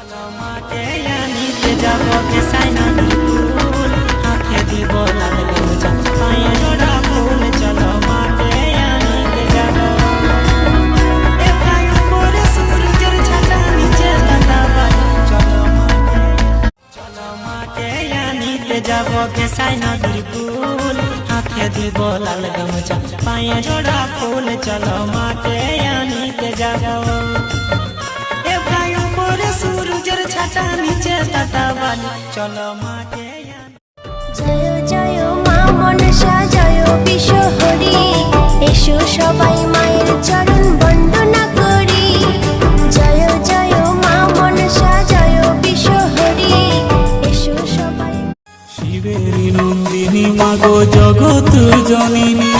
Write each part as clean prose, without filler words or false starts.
চলো মাকে আনিতে যাব কেসাই নদীর ফুল, হাতে দিব লাল গামছা, পায়ে জোড়া ফুল। চলো মাকে আনিতে যাব। এ ভাই উপরে সূর্যের ছাতা, নিচে লতা বালি। চলো মাকে আনিতে যাব কেসাই নদীর ফুল, হাতে দিব লাল গামছা, পায়ে জোড়া ফুল। চলো মাকে আনিতে যাব। এ ভাই উপরে সূর্যের ছাতা, নিচে লতা বালি। চলো মাকে জয় জয় মা মনসা, জয় বিশ্বহরি, এসো সবাই মায়ের চরণ বন্দনা করি। জয় জয় মা মনসা, জয় বিশ্বহরি, এসো সবাই। শিবেরই নন্দিনী মাগো জগৎ জননী,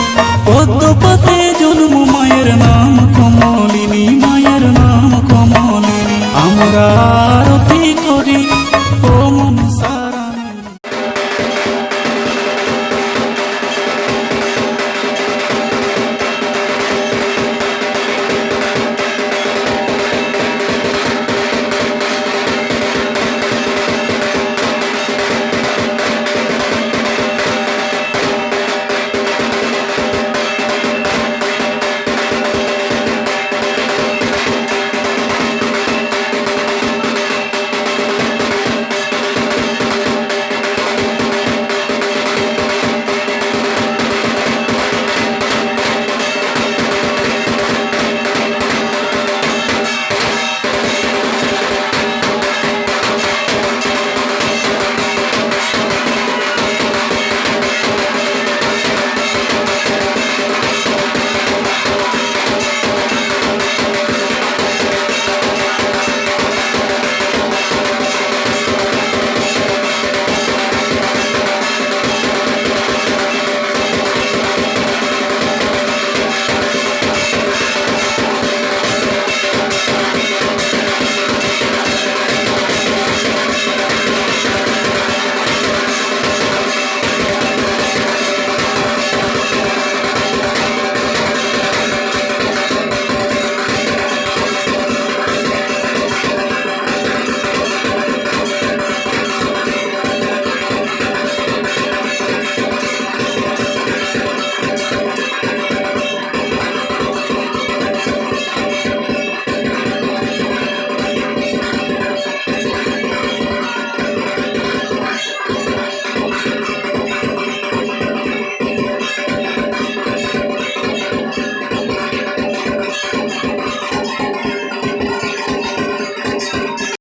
পদ্মপথে জন্ম মায়ের নাম কমলিনী, মায়ের নাম কমলিনী। আমরা আরতি করি ও মনসা